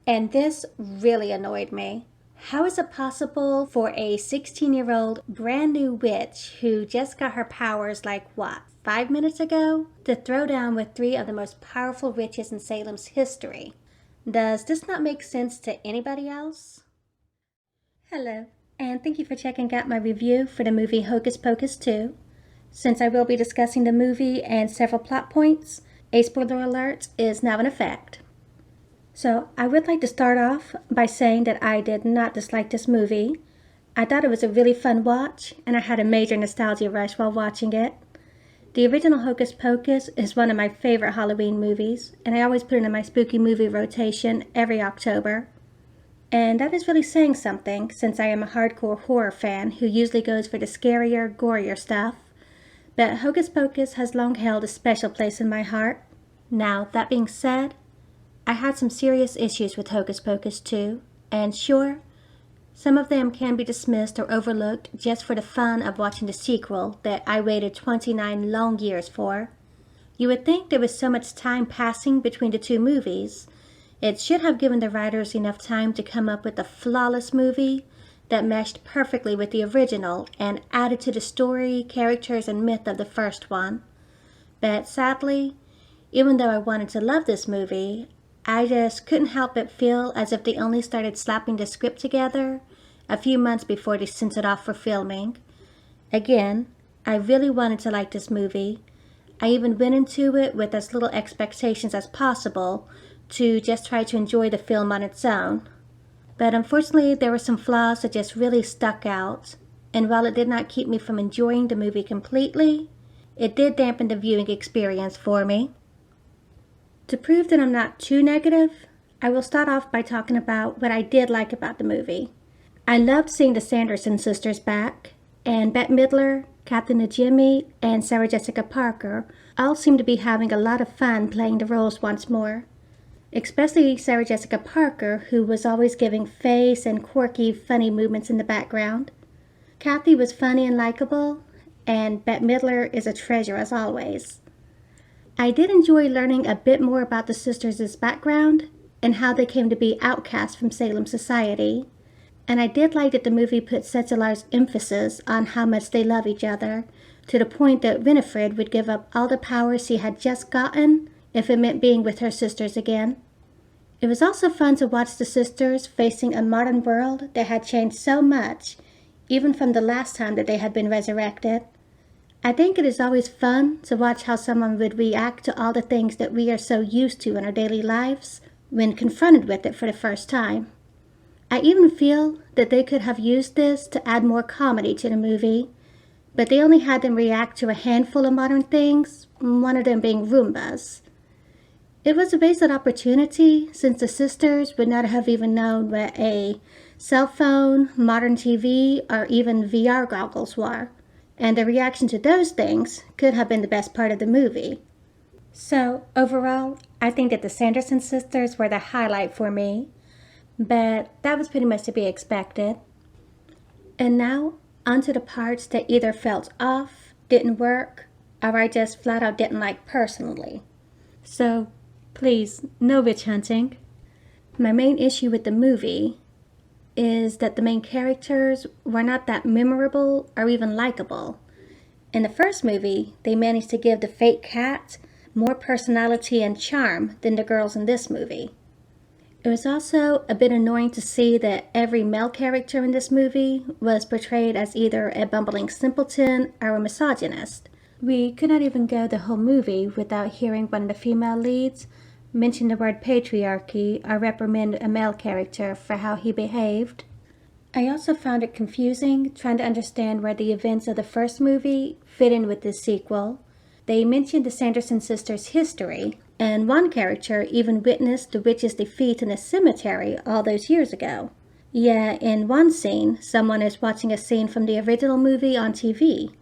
And this really annoyed me. How is it possible for a 16-year-old brand new witch who just got her powers like what, 5 minutes ago, to throw down with three of the most powerful witches in Salem's history? Does this not make sense to anybody else? Hello, and thank you for checking out my review for the movie Hocus Pocus 2. Since I will be discussing the movie and several plot points, a spoiler alert is now in effect. So, I would like to start off by saying that I did not dislike this movie. I thought it was a really fun watch, and I had a major nostalgia rush while watching it. The original Hocus Pocus is one of my favorite Halloween movies, and I always put it in my spooky movie rotation every October. And that is really saying something, since I am a hardcore horror fan who usually goes for the scarier, gorier stuff. But Hocus Pocus has long held a special place in my heart. Now, that being said, I had some serious issues with Hocus Pocus 2, and sure, some of them can be dismissed or overlooked just for the fun of watching the sequel that I waited 29 long years for. You would think there was so much time passing between the two movies. It should have given the writers enough time to come up with a flawless movie that meshed perfectly with the original and added to the story, characters, and myth of the first one. But sadly, even though I wanted to love this movie, I just couldn't help but feel as if they only started slapping the script together a few months before they sent it off for filming. Again, I really wanted to like this movie. I even went into it with as little expectations as possible to just try to enjoy the film on its own. But unfortunately, there were some flaws that just really stuck out, and while it did not keep me from enjoying the movie completely, it did dampen the viewing experience for me. To prove that I'm not too negative, I will start off by talking about what I did like about the movie. I loved seeing the Sanderson sisters back, and Bette Midler, Kathy Najimy, and Sarah Jessica Parker all seemed to be having a lot of fun playing the roles once more. Especially Sarah Jessica Parker, who was always giving face and quirky, funny movements in the background. Kathy was funny and likable, and Bette Midler is a treasure as always. I did enjoy learning a bit more about the sisters' background and how they came to be outcast from Salem society. And I did like that the movie put such a large emphasis on how much they love each other, to the point that Winifred would give up all the powers she had just gotten if it meant being with her sisters again. It was also fun to watch the sisters facing a modern world that had changed so much, even from the last time that they had been resurrected. I think it is always fun to watch how someone would react to all the things that we are so used to in our daily lives when confronted with it for the first time. I even feel that they could have used this to add more comedy to the movie, but they only had them react to a handful of modern things, one of them being Roombas. It was a wasted opportunity, since the sisters would not have even known what a cell phone, modern TV, or even VR goggles were, and the reaction to those things could have been the best part of the movie. So, overall, I think that the Sanderson sisters were the highlight for me, but that was pretty much to be expected. And now, onto the parts that either felt off, didn't work, or I just flat out didn't like personally. So, please, no witch hunting. My main issue with the movie is that the main characters were not that memorable or even likable. In the first movie, they managed to give the fake cat more personality and charm than the girls in this movie. It was also a bit annoying to see that every male character in this movie was portrayed as either a bumbling simpleton or a misogynist. We could not even go the whole movie without hearing one of the female leads mention the word patriarchy or reprimand a male character for how he behaved. I also found it confusing trying to understand where the events of the first movie fit in with this sequel. They mentioned the Sanderson sisters' history, and one character even witnessed the witch's defeat in a cemetery all those years ago. Yeah, in one scene, someone is watching a scene from the original movie on TV.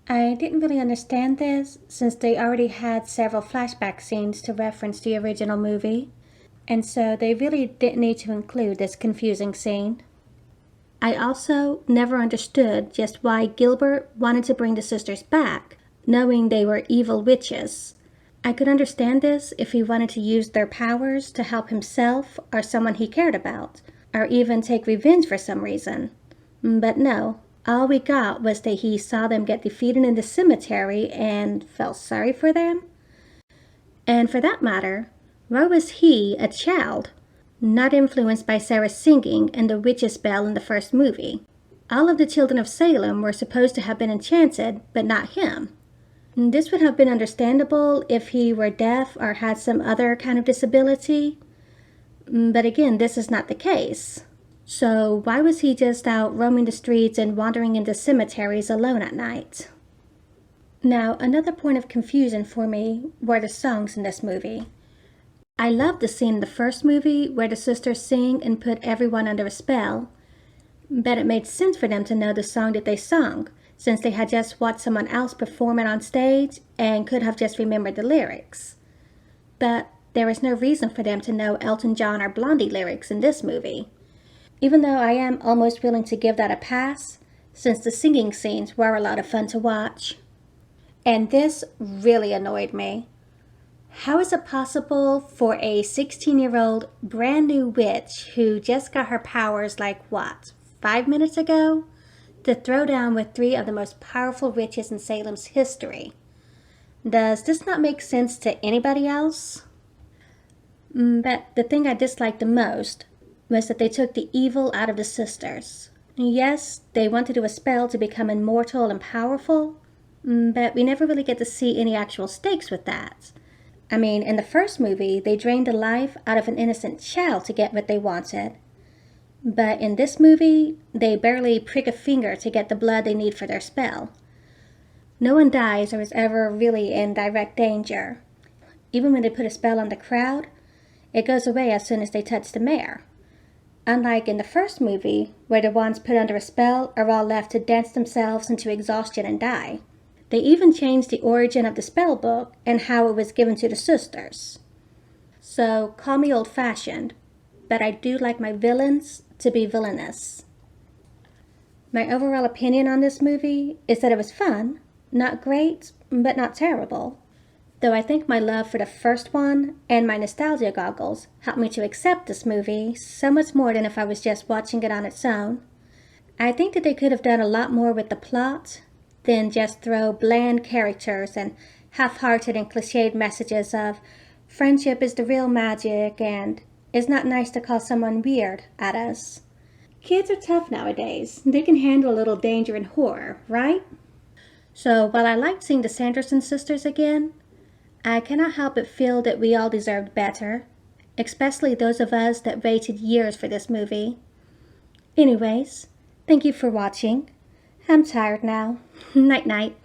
I didn't really understand this, since they already had several flashback scenes to reference the original movie, and so they really didn't need to include this confusing scene. I also never understood just why Gilbert wanted to bring the sisters back, knowing they were evil witches. I could understand this if he wanted to use their powers to help himself or someone he cared about, or even take revenge for some reason. But no, all we got was that he saw them get defeated in the cemetery and felt sorry for them. And for that matter, why was he, a child, not influenced by Sarah's singing and the witch's bell in the first movie? All of the children of Salem were supposed to have been enchanted, but not him. This would have been understandable if he were deaf or had some other kind of disability. But again, this is not the case. So why was he just out roaming the streets and wandering into cemeteries alone at night? Now, another point of confusion for me were the songs in this movie. I loved the scene in the first movie where the sisters sing and put everyone under a spell, but it made sense for them to know the song that they sung, since they had just watched someone else perform it on stage and could have just remembered the lyrics. But there was no reason for them to know Elton John or Blondie lyrics in this movie, even though I am almost willing to give that a pass, since the singing scenes were a lot of fun to watch. And this really annoyed me. How is it possible for a 16-year-old brand new witch who just got her powers 5 minutes ago, to throw down with 3 of the most powerful witches in Salem's history? Does this not make sense to anybody else? But the thing I disliked the most was that they took the evil out of the sisters. Yes, they want to do a spell to become immortal and powerful, but we never really get to see any actual stakes with that. I mean, in the first movie, they drained the life out of an innocent child to get what they wanted. But in this movie, they barely prick a finger to get the blood they need for their spell. No one dies or is ever really in direct danger. Even when they put a spell on the crowd, it goes away as soon as they touch the mayor. Unlike in the first movie, where the ones put under a spell are all left to dance themselves into exhaustion and die. They even changed the origin of the spell book and how it was given to the sisters. So, call me old-fashioned, but I do like my villains to be villainous. My overall opinion on this movie is that it was fun, not great, but not terrible. Though I think my love for the first one and my nostalgia goggles helped me to accept this movie so much more than if I was just watching it on its own. I think that they could have done a lot more with the plot than just throw bland characters and half-hearted and cliched messages of friendship is the real magic and it's not nice to call someone weird at us. Kids are tough nowadays. They can handle a little danger and horror, right? So while I liked seeing the Sanderson sisters again, I cannot help but feel that we all deserved better, especially those of us that waited years for this movie. Anyways, thank you for watching. I'm tired now. Night-night.